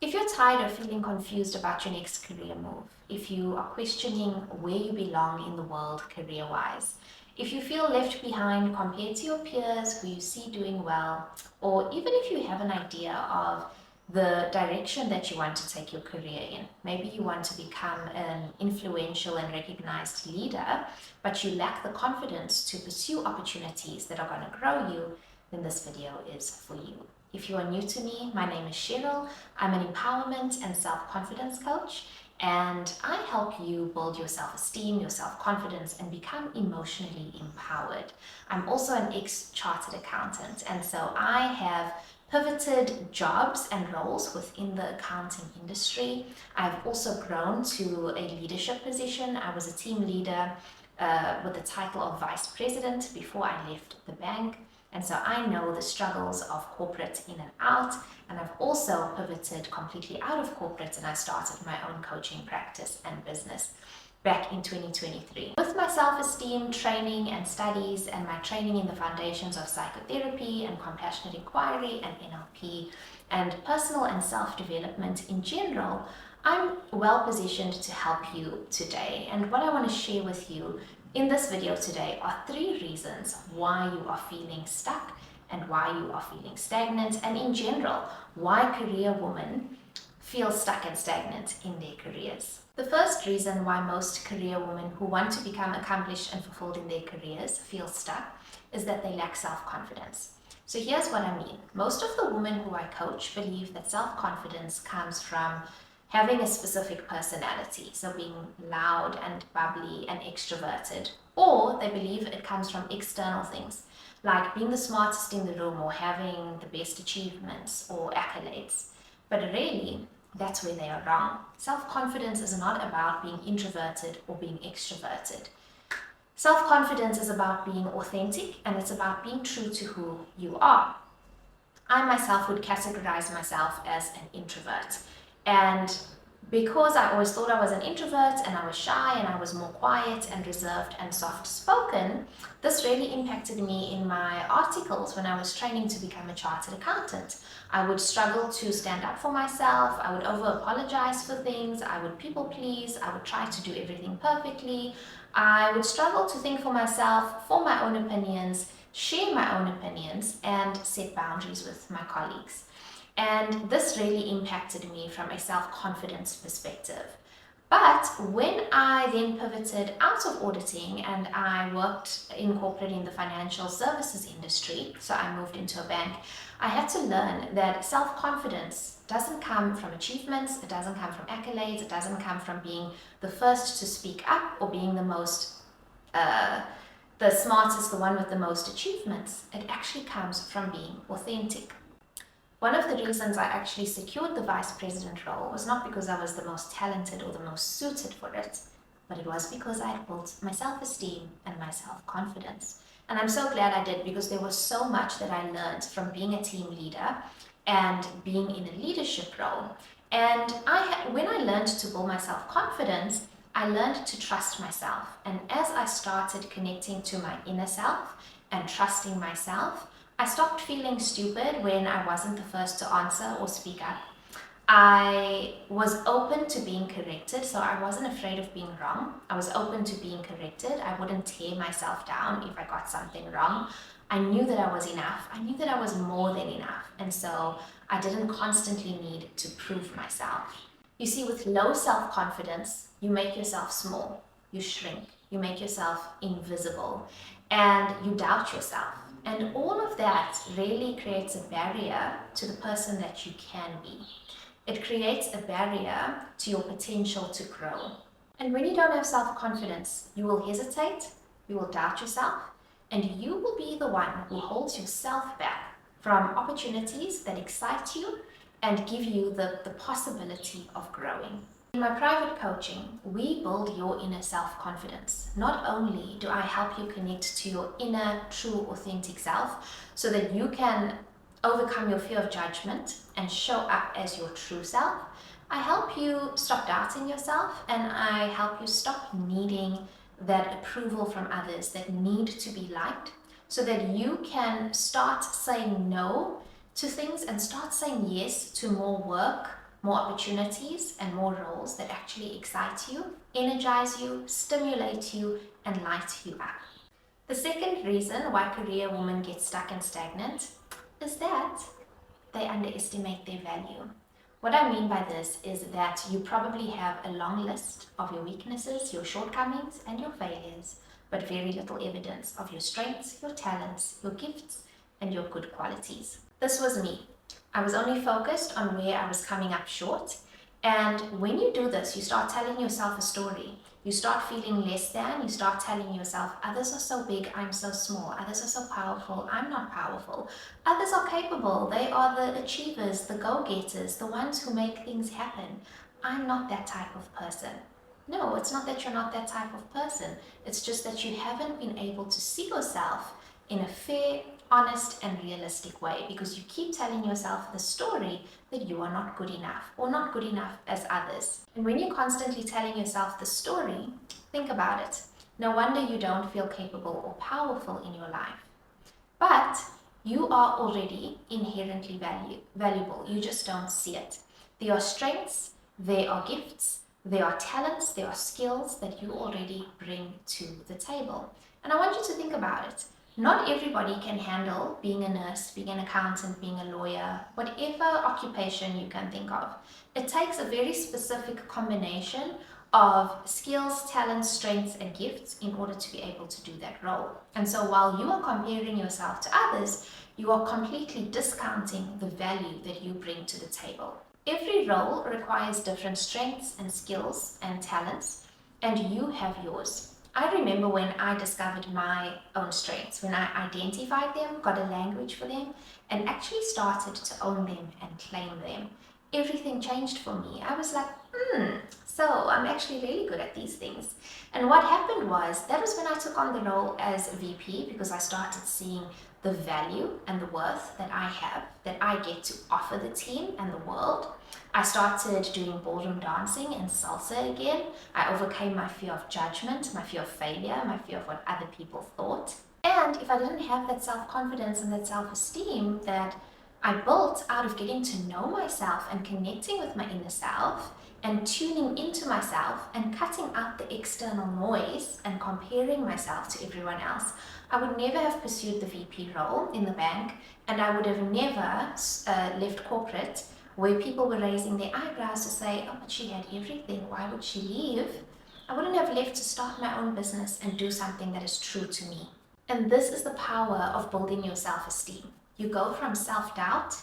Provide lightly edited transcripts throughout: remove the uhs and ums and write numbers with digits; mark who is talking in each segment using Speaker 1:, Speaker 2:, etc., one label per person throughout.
Speaker 1: If you're tired of feeling confused about your next career move, if you are questioning where you belong in the world career-wise, if you feel left behind compared to your peers who you see doing well, or even if you have an idea of the direction that you want to take your career in, maybe you want to become an influential and recognized leader, but you lack the confidence to pursue opportunities that are going to grow you, then this video is for you. If you are new to me, my name is Cheryl. I'm an empowerment and self-confidence coach, and I help you build your self-esteem, your self-confidence, and become emotionally empowered. I'm also an ex-chartered accountant, and so I have pivoted jobs and roles within the accounting industry. I've also grown to a leadership position. I was a team leader with the title of vice president before I left the bank. And so I know the struggles of corporate in and out, and I've also pivoted completely out of corporate and I started my own coaching practice and business back in 2023. With my self-esteem training and studies and my training in the foundations of psychotherapy and compassionate inquiry and NLP and personal and self-development in general, I'm well positioned to help you today. And what I want to share with you in this video today are 3 reasons why you are feeling stuck and why you are feeling stagnant, and in general, why career women feel stuck and stagnant in their careers. The first reason why most career women who want to become accomplished and fulfilled in their careers feel stuck is that they lack self-confidence. So here's what I mean. Most of the women who I coach believe that self-confidence comes from having a specific personality, so being loud and bubbly and extroverted, or they believe it comes from external things, like being the smartest in the room or having the best achievements or accolades. But really, that's where they are wrong. Self-confidence is not about being introverted or being extroverted. Self-confidence is about being authentic, and it's about being true to who you are. I myself would categorize myself as an introvert. And because I always thought I was an introvert and I was shy and I was more quiet and reserved and soft-spoken, this really impacted me in my articles when I was training to become a chartered accountant. I would struggle to stand up for myself, I would over-apologize for things, I would people-please, I would try to do everything perfectly, I would struggle to think for myself, form my own opinions, share my own opinions, and set boundaries with my colleagues. And this really impacted me from a self-confidence perspective. But when I then pivoted out of auditing and I worked in corporate in the financial services industry, so I moved into a bank, I had to learn that self-confidence doesn't come from achievements, it doesn't come from accolades, it doesn't come from being the first to speak up or being the smartest, the one with the most achievements. It actually comes from being authentic. One of the reasons I actually secured the vice president role was not because I was the most talented or the most suited for it, but it was because I had built my self-esteem and my self-confidence. And I'm so glad I did, because there was so much that I learned from being a team leader and being in a leadership role. And when I learned to build my self-confidence, I learned to trust myself. And as I started connecting to my inner self and trusting myself, I stopped feeling stupid when I wasn't the first to answer or speak up. I was open to being corrected, so I wasn't afraid of being wrong. I was open to being corrected. I wouldn't tear myself down if I got something wrong. I knew that I was enough. I knew that I was more than enough. And so I didn't constantly need to prove myself. You see, with low self-confidence, you make yourself small, you shrink, you make yourself invisible, and you doubt yourself. And all of that really creates a barrier to the person that you can be. It creates a barrier to your potential to grow. And when you don't have self-confidence, you will hesitate, you will doubt yourself, and you will be the one who holds yourself back from opportunities that excite you and give you the possibility of growing. In my private coaching, we build your inner self-confidence. Not only do I help you connect to your inner, true, authentic self so that you can overcome your fear of judgment and show up as your true self, I help you stop doubting yourself, and I help you stop needing that approval from others, that need to be liked, so that you can start saying no to things and start saying yes to more work, more opportunities, and more roles that actually excite you, energize you, stimulate you, and light you up. The second reason why career women get stuck and stagnant is that they underestimate their value. What I mean by this is that you probably have a long list of your weaknesses, your shortcomings, and your failures, but very little evidence of your strengths, your talents, your gifts, and your good qualities. This was me. I was only focused on where I was coming up short. And when you do this, you start telling yourself a story. You start feeling less than, you start telling yourself, others are so big, I'm so small. Others are so powerful, I'm not powerful. Others are capable, they are the achievers, the go-getters, the ones who make things happen. I'm not that type of person. No, it's not that you're not that type of person. It's just that you haven't been able to see yourself in a fair, honest, and realistic way because you keep telling yourself the story that you are not good enough or not good enough as others. And when you're constantly telling yourself the story, think about it. No wonder you don't feel capable or powerful in your life. But you are already inherently valuable. You just don't see it. There are strengths, there are gifts, there are talents, there are skills that you already bring to the table. And I want you to think about it. Not everybody can handle being a nurse, being an accountant, being a lawyer, whatever occupation you can think of. It takes a very specific combination of skills, talents, strengths, and gifts in order to be able to do that role. And so while you are comparing yourself to others, you are completely discounting the value that you bring to the table. Every role requires different strengths and skills and talents, and you have yours. I remember when I discovered my own strengths, when I identified them, got a language for them, and actually started to own them and claim them. Everything changed for me. I was like, so I'm actually really good at these things. And what happened was, that was when I took on the role as VP because I started seeing the value and the worth that I have, that I get to offer the team and the world. I started doing ballroom dancing and salsa again. I overcame my fear of judgment, my fear of failure, my fear of what other people thought. And if I didn't have that self-confidence and that self-esteem that I built out of getting to know myself and connecting with my inner self and tuning into myself and cutting out the external noise and comparing myself to everyone else, I would never have pursued the VP role in the bank, and I would have never left corporate where people were raising their eyebrows to say, oh, but she had everything, why would she leave? I wouldn't have left to start my own business and do something that is true to me. And this is the power of building your self-esteem. You go from self-doubt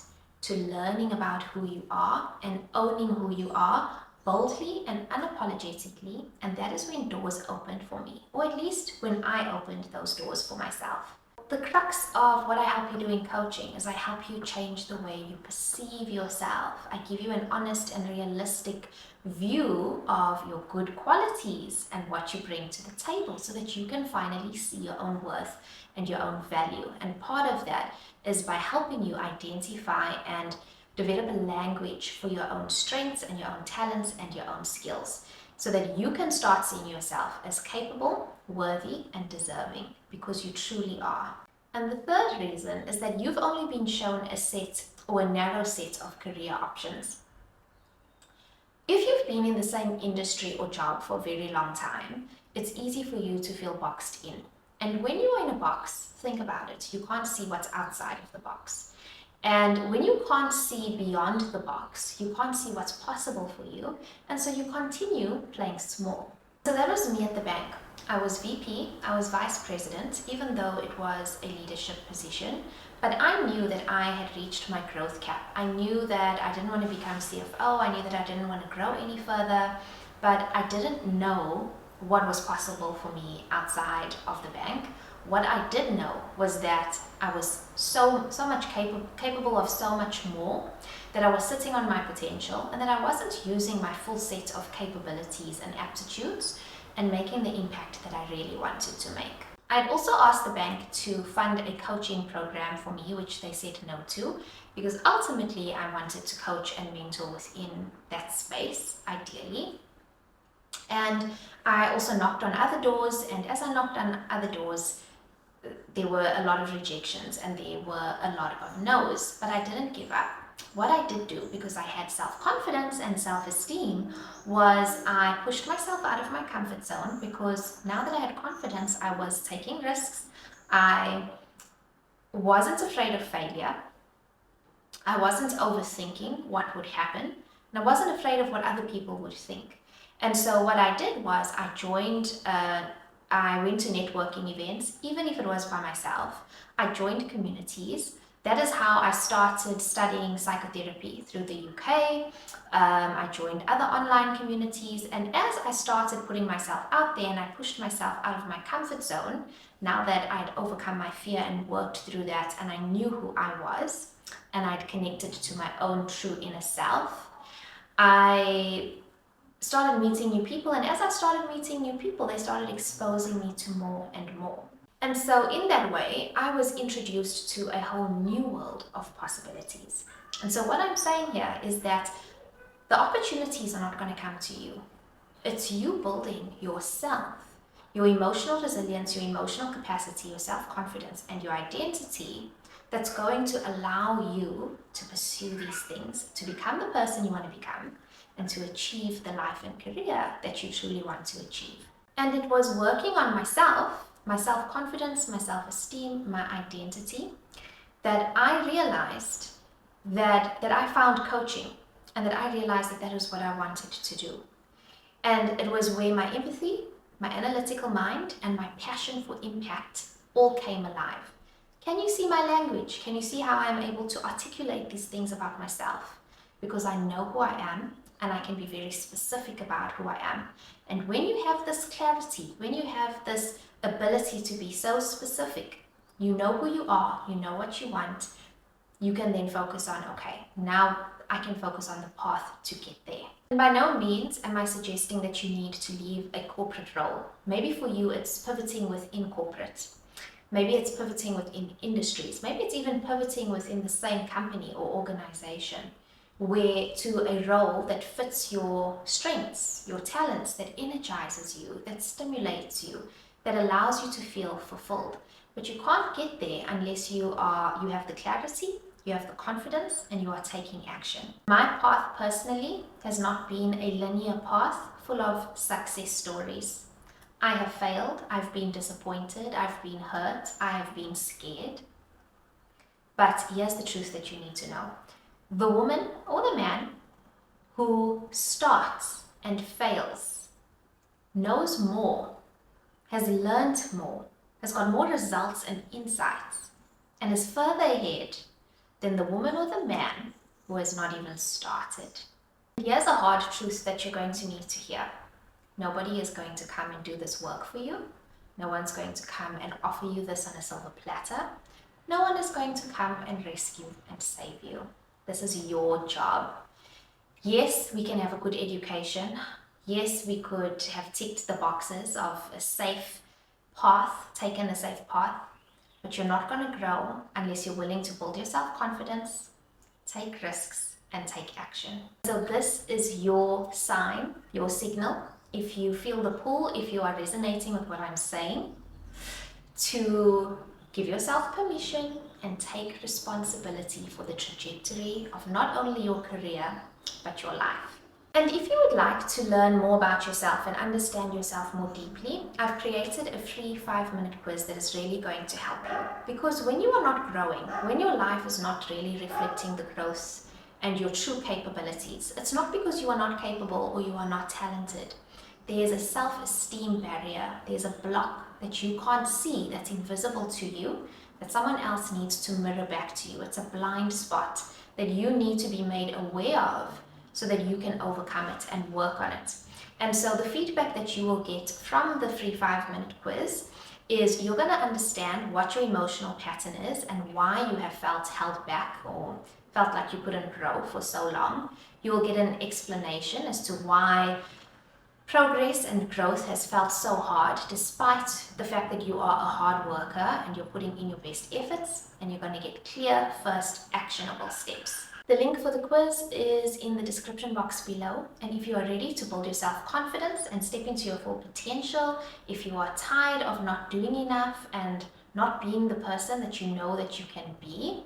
Speaker 1: to learning about who you are and owning who you are boldly and unapologetically, and that is when doors opened for me, or at least when I opened those doors for myself. The crux of what I help you do in coaching is I help you change the way you perceive yourself. I give you an honest and realistic view of your good qualities and what you bring to the table so that you can finally see your own worth and your own value. And part of that is by helping you identify and develop a language for your own strengths and your own talents and your own skills, so that you can start seeing yourself as capable, worthy, and deserving, because you truly are. And the third reason is that you've only been shown a set or a narrow set of career options. If you've been in the same industry or job for a very long time, it's easy for you to feel boxed in. And when you are in a box, think about it, you can't see what's outside of the box. And when you can't see beyond the box, you can't see what's possible for you, and so you continue playing small. So that was me at the bank. I was VP, I was vice president, even though it was a leadership position, but I knew that I had reached my growth cap. I knew that I didn't want to become CFO, I knew that I didn't want to grow any further, but I didn't know what was possible for me outside of the bank. What I did know was that I was so much capable of so much more, that I was sitting on my potential, and that I wasn't using my full set of capabilities and aptitudes and making the impact that I really wanted to make. I'd also asked the bank to fund a coaching program for me, which they said no to, because ultimately I wanted to coach and mentor within that space, ideally. And I also knocked on other doors, and as I knocked on other doors, there were a lot of rejections and there were a lot of no's, but I didn't give up. what I did do, because I had self-confidence and self-esteem, was I pushed myself out of my comfort zone, because now that I had confidence, I was taking risks. I wasn't afraid of failure. I wasn't overthinking what would happen, and I wasn't afraid of what other people would think. And so what I did was I went to networking events, even if it was by myself. I joined communities. That is how I started studying psychotherapy through the UK. I joined other online communities, and as I started putting myself out there and I pushed myself out of my comfort zone, now that I'd overcome my fear and worked through that, and I knew who I was, and I'd connected to my own true inner self, I started meeting new people. And as I started meeting new people, they started exposing me to more and more. And so in that way, I was introduced to a whole new world of possibilities. And so what I'm saying here is that the opportunities are not going to come to you. It's you building yourself, your emotional resilience, your emotional capacity, your self-confidence, and your identity that's going to allow you to pursue these things, to become the person you want to become, and to achieve the life and career that you truly want to achieve. And it was working on myself, my self-confidence, my self-esteem, my identity, that I realized that I found coaching, and that I realized that that was what I wanted to do. And it was where my empathy, my analytical mind, and my passion for impact all came alive. Can you see my language? Can you see how I'm able to articulate these things about myself? Because I know who I am, and I can be very specific about who I am. And when you have this clarity, when you have this ability to be so specific, you know who you are, you know what you want, you can then focus on, okay, now I can focus on the path to get there. And by no means am I suggesting that you need to leave a corporate role. Maybe for you, it's pivoting within corporate. Maybe it's pivoting within industries. Maybe it's even pivoting within the same company or organization, where to a role that fits your strengths, your talents, that energizes you, that stimulates you, that allows you to feel fulfilled. But you can't get there unless you have the clarity, you have the confidence, and you are taking action. My path personally has not been a linear path full of success stories. I have failed, I've been disappointed, I've been hurt, I have been scared. But here's the truth that you need to know. The woman or the man who starts and fails knows more, has learned more, has got more results and insights, and is further ahead than the woman or the man who has not even started. Here's a hard truth that you're going to need to hear. Nobody is going to come and do this work for you. No one's going to come and offer you this on a silver platter. No one is going to come and rescue and save you. This is your job. Yes, we can have a good education. Yes, we could have ticked the boxes of a safe path, taken a safe path, but you're not going to grow unless you're willing to build your self-confidence, take risks, and take action. So this is your sign, your signal. If you feel the pull, if you are resonating with what I'm saying, to give yourself permission and take responsibility for the trajectory of not only your career, but your life. And if you would like to learn more about yourself and understand yourself more deeply, I've created a free 5-minute quiz that is really going to help you. Because when you are not growing, when your life is not really reflecting the growth and your true capabilities, it's not because you are not capable or you are not talented. There's a self-esteem barrier. There's a block that you can't see, that's invisible to you, that someone else needs to mirror back to you. It's a blind spot that you need to be made aware of so that you can overcome it and work on it. And so the feedback that you will get from the free 5-minute quiz is you're going to understand what your emotional pattern is and why you have felt held back or felt like you couldn't grow for so long. You will get an explanation as to why progress and growth has felt so hard, despite the fact that you are a hard worker and you're putting in your best efforts, and you're going to get clear, first, actionable steps. The link for the quiz is in the description box below, and if you are ready to build your self-confidence and step into your full potential, if you are tired of not doing enough and not being the person that you know that you can be,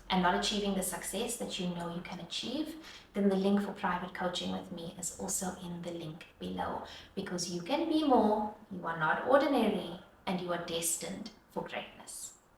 Speaker 1: and not achieving the success that you know you can achieve, then the link for private coaching with me is also in the link below, because you can be more, you are not ordinary, and you are destined for greatness.